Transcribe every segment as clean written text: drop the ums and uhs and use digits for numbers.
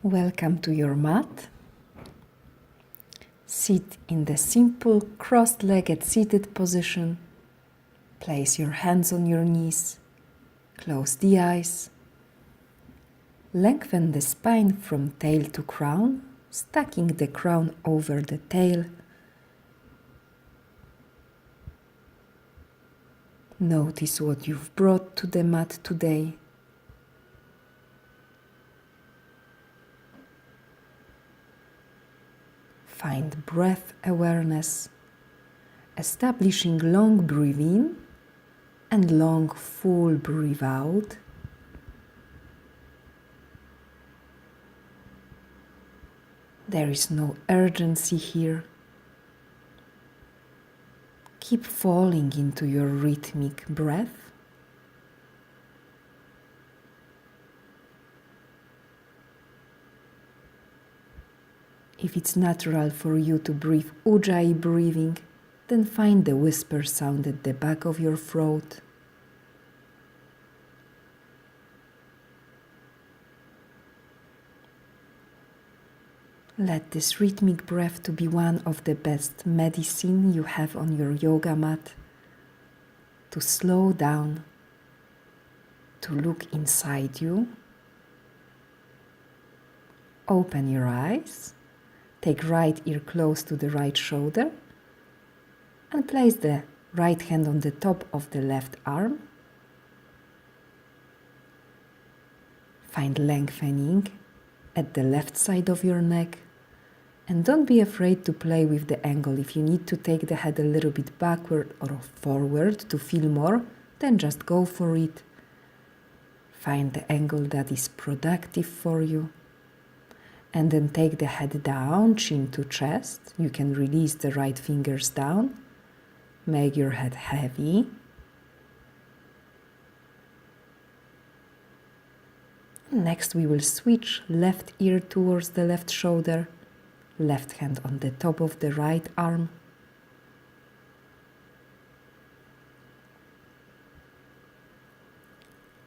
Welcome to your mat. Sit in the simple cross-legged seated position. Place your hands on your knees. Close the eyes. Lengthen the spine from tail to crown, stacking the crown over the tail. Notice what you've brought to the mat today. Find breath awareness, establishing long breathe in and long full breathe out. There is no urgency here. Keep falling into your rhythmic breath. If it's natural for you to breathe Ujjayi breathing, then find the whisper sound at the back of your throat. Let this rhythmic breath to be one of the best medicine you have on your yoga mat, to slow down, to look inside you. Open your eyes. Take right ear close to the right shoulder and place the right hand on the top of the left arm. Find lengthening at the left side of your neck, and don't be afraid to play with the angle. If you need to take the head a little bit backward or forward to feel more, then just go for it. Find the angle that is productive for you. And then take the head down, chin to chest. You can release the right fingers down. Make your head heavy. Next we will switch left ear towards the left shoulder, left hand on the top of the right arm.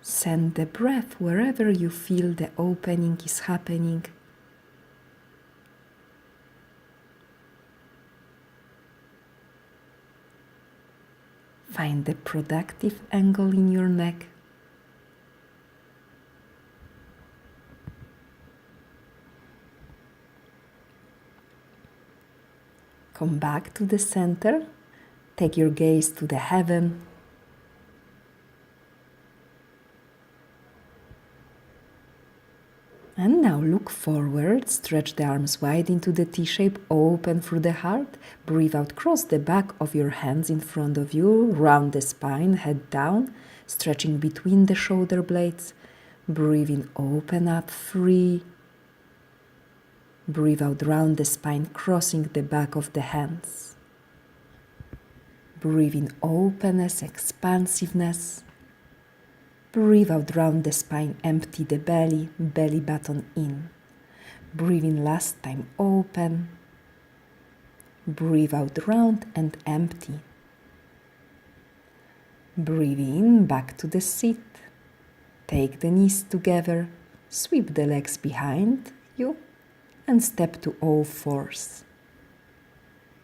Send the breath wherever you feel the opening is happening. Find the productive angle in your neck. Come back to the center. Take your gaze to the heaven. And now look forward, stretch the arms wide into the T-shape, open through the heart. Breathe out, cross the back of your hands in front of you, round the spine, head down, stretching between the shoulder blades. Breathe in, open up, free. Breathe out, round the spine, crossing the back of the hands. Breathe in, openness, expansiveness. Breathe out, round the spine, empty the belly, belly button in. Breathe in last time, open. Breathe out, round and empty. Breathe in, back to the seat. Take the knees together, sweep the legs behind you and step to all fours.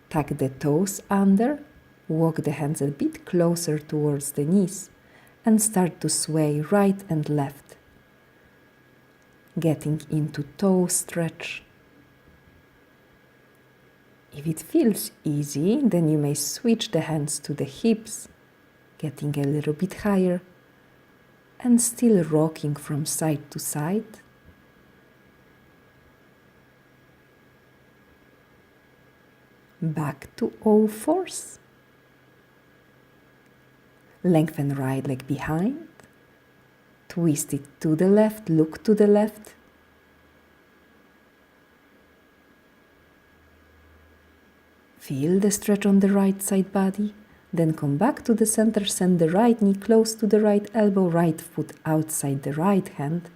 Tuck the toes under, walk the hands a bit closer towards the knees, and start to sway right and left, getting into toe stretch. If it feels easy, then you may switch the hands to the hips, getting a little bit higher, and still rocking from side to side. Back to all fours. Lengthen right leg behind, twist it to the left, look to the left. Feel the stretch on the right side body, then come back to the center, send the right knee close to the right elbow, right foot outside the right hand.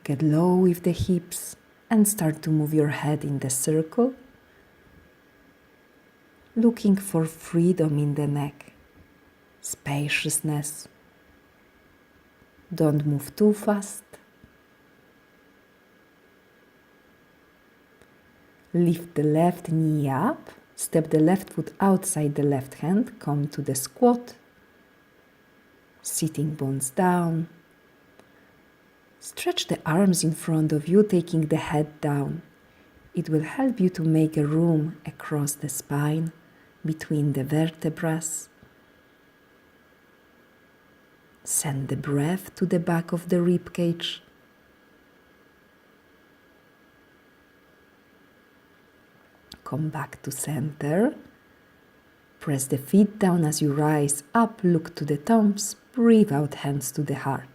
Get low with the hips and start to move your head in the circle, looking for freedom in the neck. Spaciousness. Don't move too fast. Lift the left knee up, step the left foot outside the left hand, come to the squat, sitting bones down. Stretch the arms in front of you, taking the head down. It will help you to make a room across the spine, between the vertebrae. Send the breath to the back of the rib cage. Come back to center. Press the feet down as you rise up, look to the thumbs, breathe out, hands to the heart.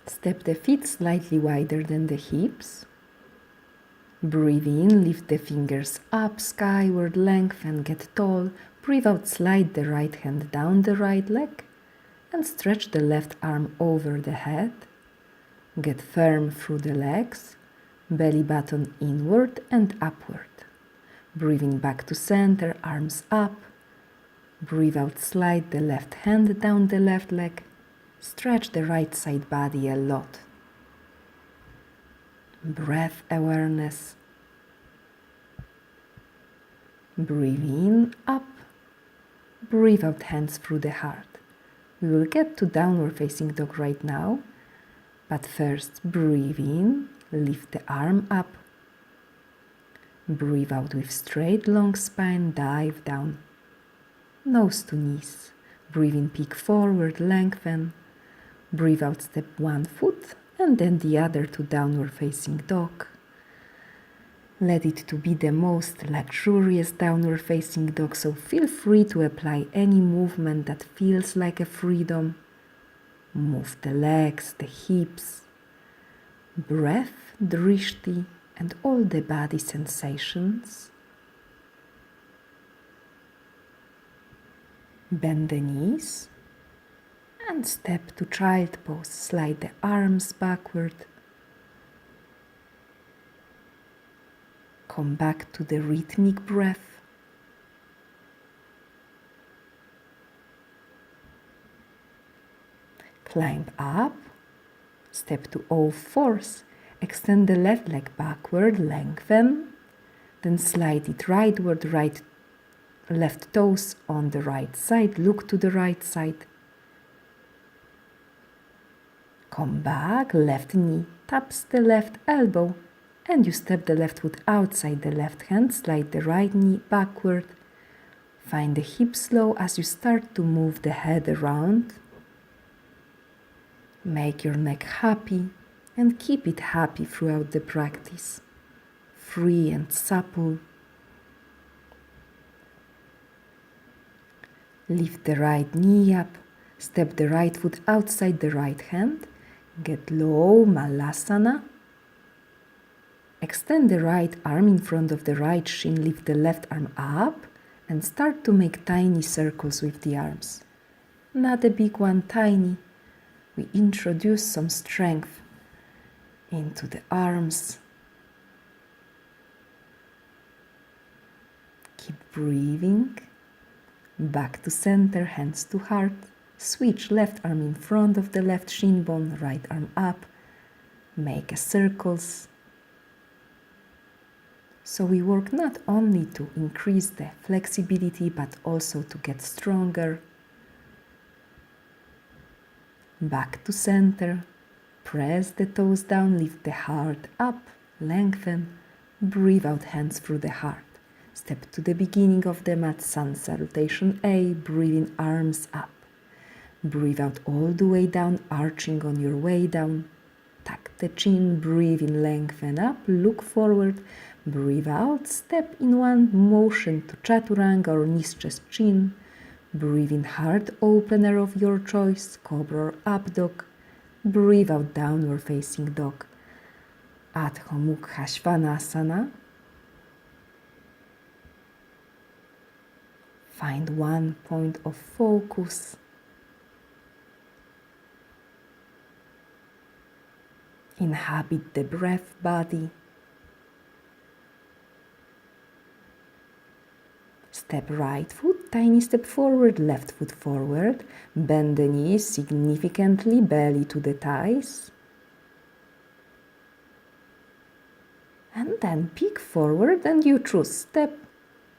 Step the feet slightly wider than the hips. Breathe in, lift the fingers up, skyward, lengthen, get tall. Breathe out, slide the right hand down the right leg and stretch the left arm over the head. Get firm through the legs, belly button inward and upward. Breathing back to center, arms up. Breathe out, slide the left hand down the left leg. Stretch the right side body a lot. Breath awareness. Breathe in, up. Breathe out, hands through the heart. We will get to downward facing dog right now, but first breathe in, lift the arm up. Breathe out with straight, long spine, dive down. Nose to knees. Breathe in, peek forward, lengthen. Breathe out, step one foot and then the other to downward facing dog. Let it to be the most luxurious downward facing dog, so feel free to apply any movement that feels like a freedom. Move the legs, the hips, breath, drishti, and all the body sensations. Bend the knees and step to child pose. Slide the arms backward. Come back to the rhythmic breath. Climb up. Step to all fours. Extend the left leg backward, lengthen. Then slide it rightward, left toes on the right side. Look to the right side. Come back, left knee taps the left elbow. And you step the left foot outside the left hand, slide the right knee backward. Find the hips low as you start to move the head around. Make your neck happy and keep it happy throughout the practice. Free and supple. Lift the right knee up, step the right foot outside the right hand. Get low, malasana. Extend the right arm in front of the right shin, lift the left arm up and start to make tiny circles with the arms. Not a big one, tiny. We introduce some strength into the arms. Keep breathing. Back to center, hands to heart. Switch left arm in front of the left shin bone, right arm up. Make circles. So we work not only to increase the flexibility, but also to get stronger. Back to center. Press the toes down, lift the heart up, lengthen. Breathe out, hands through the heart. Step to the beginning of the mat, sun salutation A. Breathe in, arms up. Breathe out all the way down, arching on your way down. Tuck the chin, breathe in, lengthen up, look forward. Breathe out, step in one motion to chaturanga or knees, chest, chin. Breathe in, heart opener of your choice, cobra or up dog. Breathe out, downward facing dog. Adho Mukha Svanasana. Find one point of focus. Inhabit the breath body. Step right foot, tiny step forward, left foot forward. Bend the knees significantly, belly to the thighs. And then peek forward and you choose step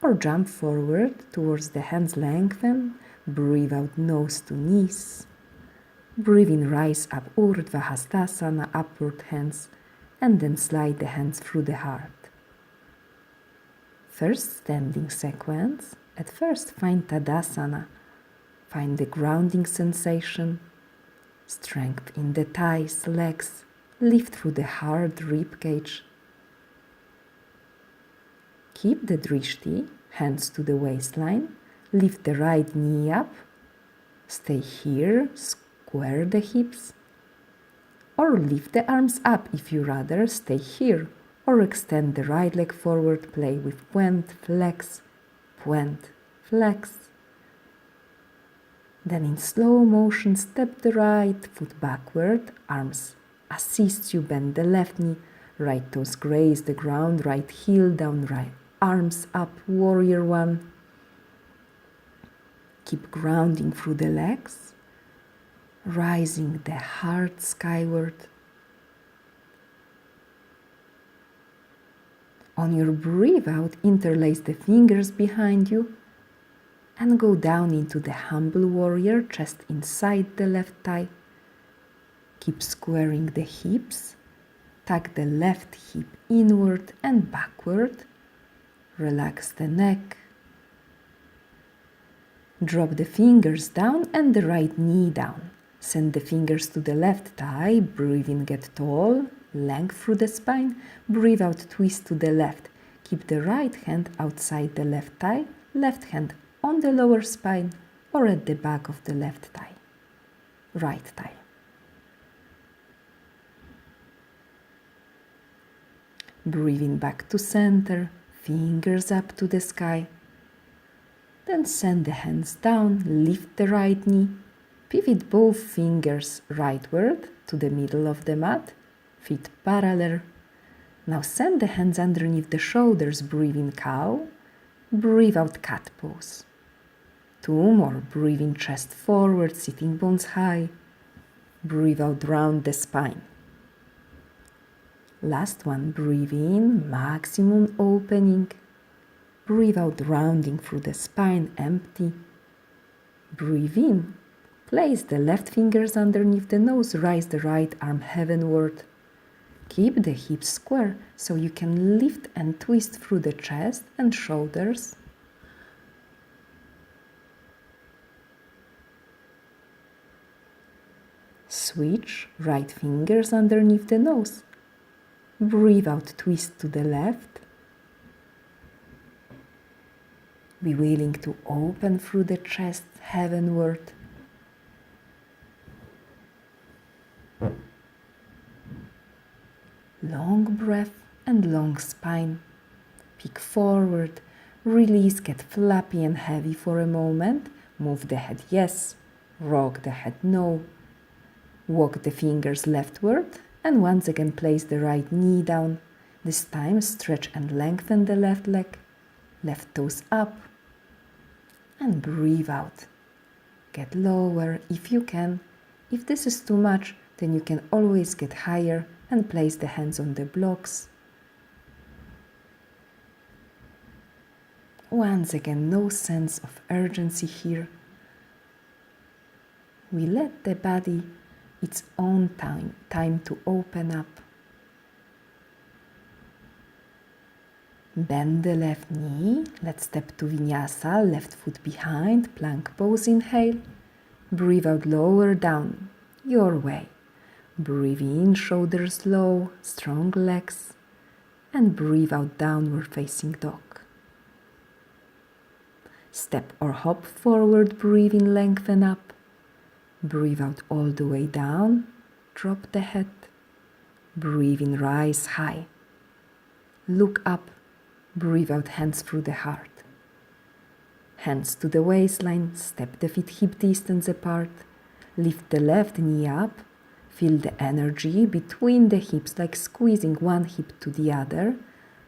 or jump forward towards the hands, lengthen. Breathe out, nose to knees. Breathe in, rise up, Urdhva Dhanurasana, upward hands, and then slide the hands through the heart. First standing sequence. At first find Tadasana. Find the grounding sensation. Strength in the thighs, legs. Lift through the hard rib cage. Keep the drishti, hands to the waistline. Lift the right knee up. Stay here, square the hips. Or lift the arms up if you rather stay here. Or extend the right leg forward, play with point, flex, flex. Then in slow motion, step the right foot backward, arms assist you, bend the left knee, right toes graze the ground, right heel down, right arms up, warrior one. Keep grounding through the legs, rising the heart skyward. On your breathe out, interlace the fingers behind you and go down into the humble warrior, chest inside the left thigh. Keep squaring the hips, tuck the left hip inward and backward, relax the neck. Drop the fingers down and the right knee down. Send the fingers to the left thigh, breathe in, get tall, length through the spine, breathe out, twist to the left. Keep the right hand outside the left thigh, left hand on the lower spine or at the back of the left thigh, right thigh. Breathe in back to center, fingers up to the sky. Then send the hands down, lift the right knee, pivot both fingers rightward to the middle of the mat, feet parallel. Now send the hands underneath the shoulders, breathe in cow, breathe out cat pose. 2 more, breathe in chest forward, sitting bones high, breathe out round the spine. Last one, breathe in, maximum opening, breathe out rounding through the spine, empty. Breathe in, place the left fingers underneath the nose, rise the right arm heavenward. Keep the hips square so you can lift and twist through the chest and shoulders. Switch, right fingers underneath the nose. Breathe out, twist to the left. Be willing to open through the chest heavenward. Long breath and long spine. Peek forward, release, get flappy and heavy for a moment. Move the head yes, rock the head no. Walk the fingers leftward and once again place the right knee down. This time stretch and lengthen the left leg, left toes up. And breathe out. Get lower if you can. If this is too much, then you can always get higher and place the hands on the blocks. Once again, no sense of urgency here. We let the body its own time to open up. Bend the left knee. Let's step to vinyasa, left foot behind, plank pose, inhale. Breathe out, lower down, your way. Breathe in, shoulders low, strong legs. And breathe out, downward facing dog. Step or hop forward, breathing, lengthen up. Breathe out all the way down, drop the head. Breathe in, rise high. Look up, breathe out, hands through the heart. Hands to the waistline, step the feet hip distance apart. Lift the left knee up, feel the energy between the hips like squeezing one hip to the other.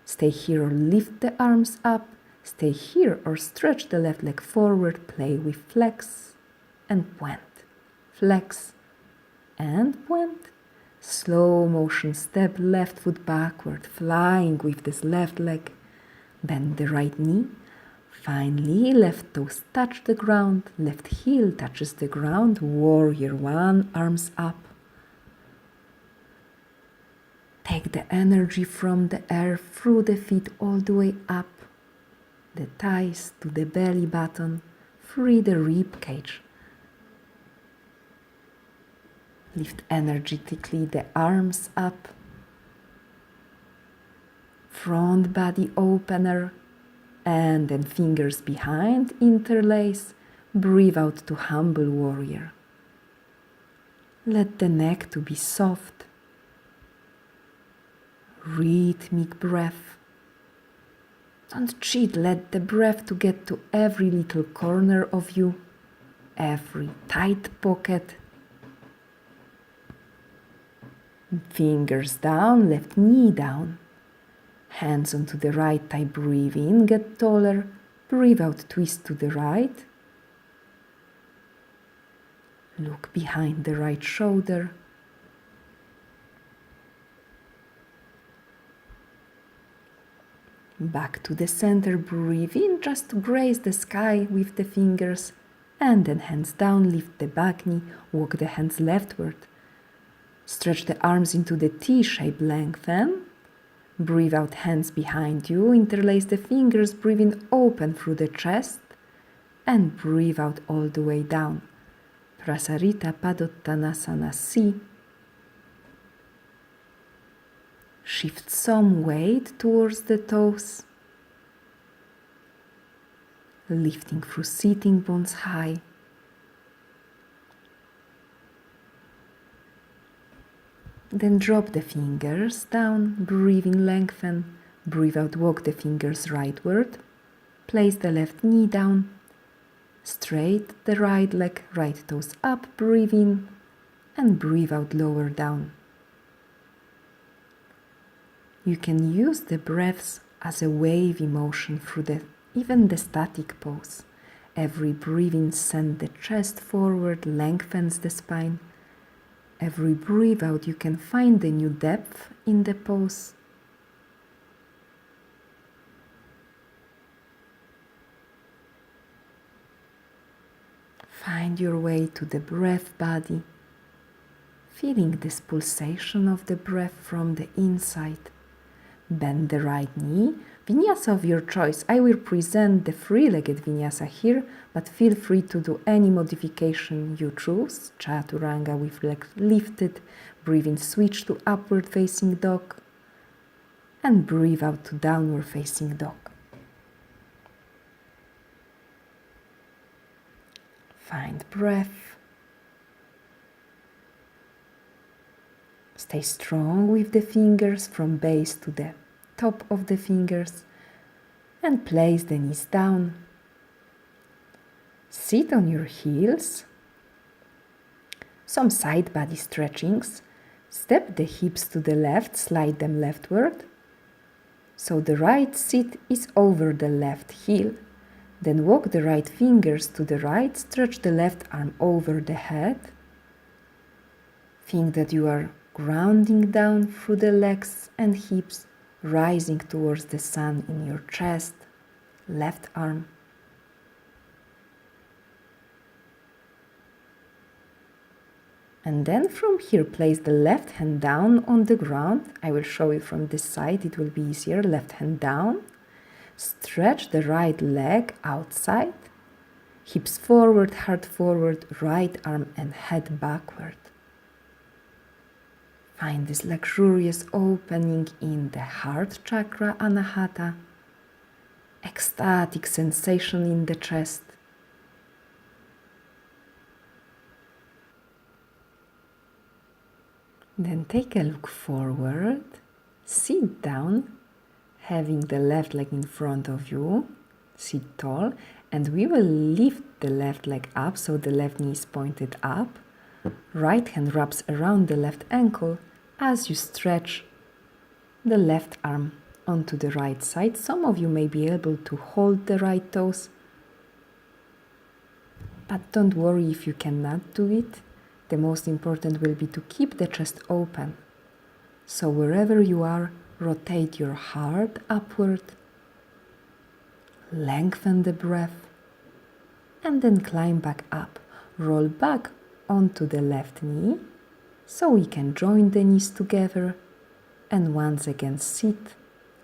Stay here or lift the arms up. Stay here or stretch the left leg forward, play with flex and point. Flex and point. Slow motion step left foot backward, flying with this left leg. Bend the right knee. Finally, left toes touch the ground, left heel touches the ground. Warrior one, arms up. Take the energy from the air through the feet all the way up, the thighs to the belly button. Free the rib cage. Lift energetically the arms up. Front body opener. And then fingers behind, interlace. Breathe out to humble warrior. Let the neck to be soft. Rhythmic breath. Don't cheat, let the breath to get to every little corner of you, every tight pocket. Fingers down, left knee down. Hands onto the right thigh, breathe in, get taller. Breathe out, twist to the right. Look behind the right shoulder. Back to the center, breathe in just to graze the sky with the fingers. And then hands down, lift the back knee, walk the hands leftward. Stretch the arms into the T-shape, lengthen. Breathe out, hands behind you, interlace the fingers, breathe in open through the chest. And breathe out all the way down. Prasarita Padottanasana C. Shift some weight towards the toes. Lifting through sitting bones high. Then drop the fingers down, breathing lengthen. Breathe out, walk the fingers rightward. Place the left knee down. Straight the right leg, right toes up, breathe in. And breathe out, lower down. You can use the breaths as a wavy motion through even the static pose. Every breath in sends the chest forward, lengthens the spine. Every breath out, you can find the new depth in the pose. Find your way to the breath body, feeling this pulsation of the breath from the inside. Bend the right knee, vinyasa of your choice. I will present the three-legged vinyasa here, but feel free to do any modification you choose. Chaturanga with legs lifted, breathe in, switch to upward facing dog, and breathe out to downward facing dog. Find breath. Stay strong with the fingers from base to the top of the fingers and place the knees down. Sit on your heels. Some side body stretchings. Step the hips to the left, slide them leftward. So the right seat is over the left heel. Then walk the right fingers to the right, stretch the left arm over the head. Think that you are grounding down through the legs and hips, rising towards the sun in your chest, left arm. And then from here, place the left hand down on the ground. I will show you from this side, it will be easier. Left hand down. Stretch the right leg outside. Hips forward, heart forward, right arm and head backward. Find this luxurious opening in the heart chakra, Anahata. Ecstatic sensation in the chest. Then take a look forward, sit down, having the left leg in front of you, sit tall, and we will lift the left leg up so the left knee is pointed up. Right hand wraps around the left ankle as you stretch the left arm onto the right side. Some of you may be able to hold the right toes, but don't worry if you cannot do it. the most important will be to keep the chest open. So wherever you are, rotate your heart upward, lengthen the breath, and then climb back up. Roll back onto the left knee, so we can join the knees together, and once again sit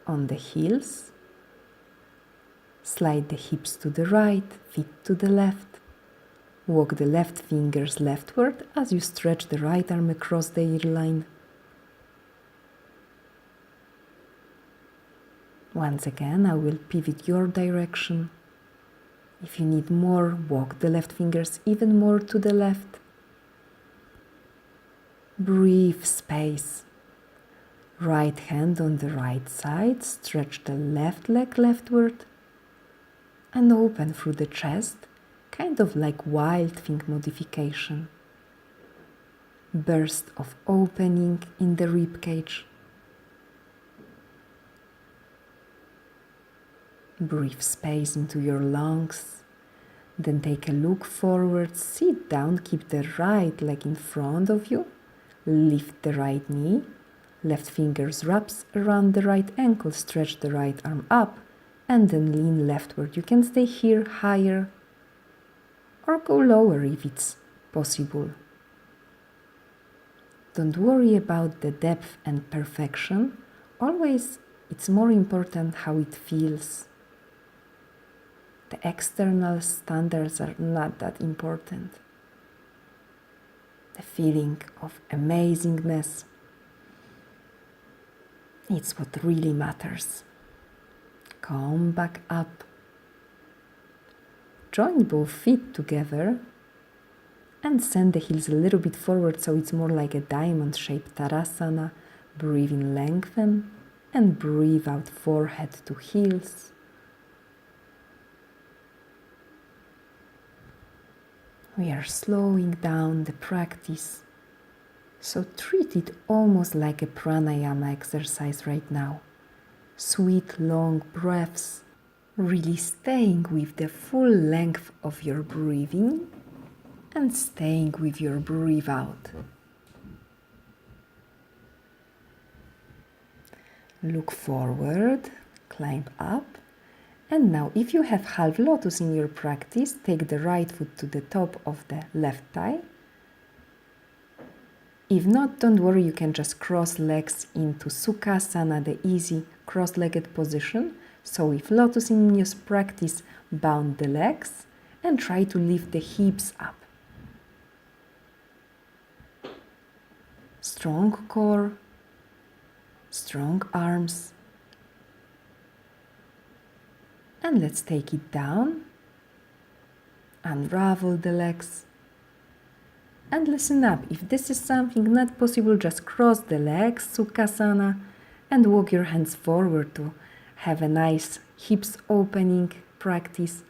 on the heels. Slide the hips to the right, feet to the left. Walk the left fingers leftward as you stretch the right arm across the ear line. Once again, I will pivot your direction. If you need more, walk the left fingers even more to the left. Breathe space. Right hand on the right side, stretch the left leg leftward and open through the chest, kind of like wild thing modification. Burst of opening in the rib cage. Breathe space into your lungs. Then take a look forward, sit down, keep the right leg in front of you. Lift the right knee. Left fingers wraps around the right ankle, stretch the right arm up, and then lean leftward. You can stay here higher or go lower if it's possible. Don't worry about the depth and perfection. Always, it's more important how it feels. The external standards are not that important. The feeling of amazingness, it's what really matters. Come back up. Join both feet together and send the heels a little bit forward so it's more like a diamond-shaped Tadasana. Breathe in, lengthen, and breathe out, forehead to heels. We are slowing down the practice, so treat it almost like a pranayama exercise right now. Sweet, long breaths, really staying with the full length of your breathing and staying with your breathe out. Look forward, climb up. And now, if you have half lotus in your practice, take the right foot to the top of the left thigh. If not, don't worry, you can just cross legs into Sukhasana, the easy cross-legged position. So if lotus in your practice, bound the legs and try to lift the hips up. Strong core, strong arms. And let's take it down, unravel the legs, and listen up. If this is something not possible, just cross the legs, Sukhasana, and walk your hands forward to have a nice hips opening practice.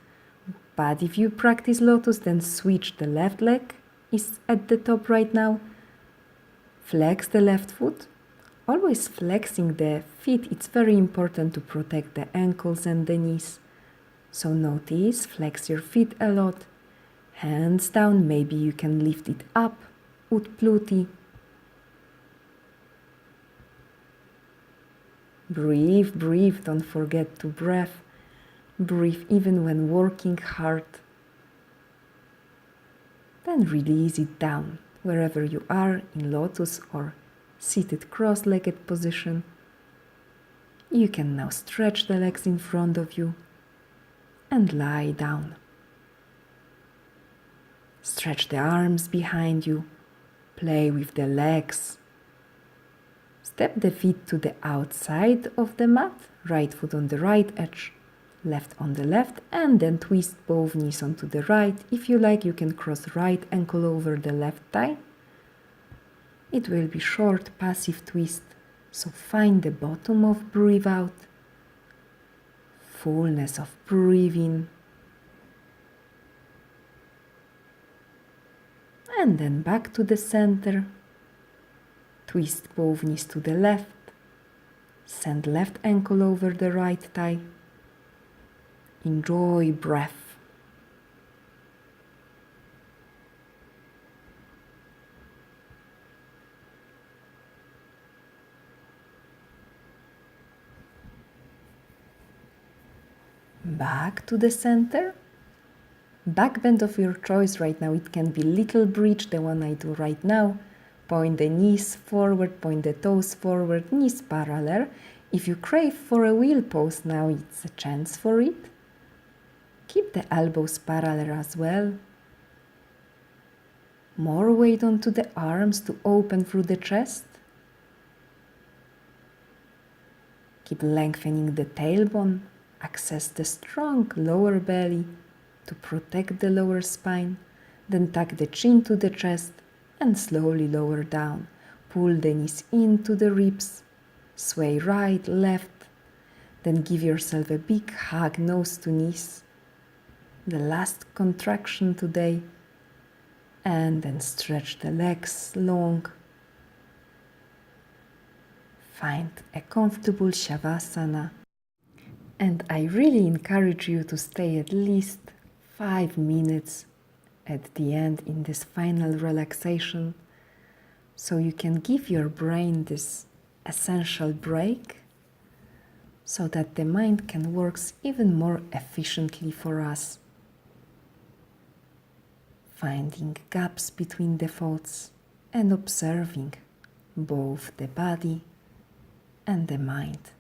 But if you practice lotus, then switch. The left leg is at the top right now. Flex the left foot. Always flexing the feet, it's very important to protect the ankles and the knees. So notice, flex your feet a lot. Hands down, maybe you can lift it up, Utpluti. Breathe, breathe, don't forget to breathe. Breathe even when working hard. Then release it down, wherever you are, in lotus or seated cross-legged position. You can now stretch the legs in front of you and lie down. Stretch the arms behind you, play with the legs. Step the feet to the outside of the mat, right foot on the right edge, left on the left, and then twist both knees onto the right. If you like, you can cross right ankle over the left thigh. It will be short, passive twist, so find the bottom of breathe out, fullness of breathe in, and then back to the center. Twist both knees to the left, send left ankle over the right thigh. Enjoy breath. Back to the center. Back bend of your choice right now. It can be little bridge, the one I do right now. Point the knees forward, point the toes forward, knees parallel. If you crave for a wheel pose now, it's a chance for it. Keep the elbows parallel as well. More weight onto the arms to open through the chest. Keep lengthening the tailbone. Access the strong lower belly to protect the lower spine. Then tuck the chin to the chest and slowly lower down. Pull the knees into the ribs. Sway right, left. Then give yourself a big hug, nose to knees. The last contraction today. And then stretch the legs long. Find a comfortable Shavasana. And I really encourage you to stay at least 5 minutes at the end in this final relaxation, so you can give your brain this essential break so that the mind can work even more efficiently for us. Finding gaps between the thoughts and observing both the body and the mind.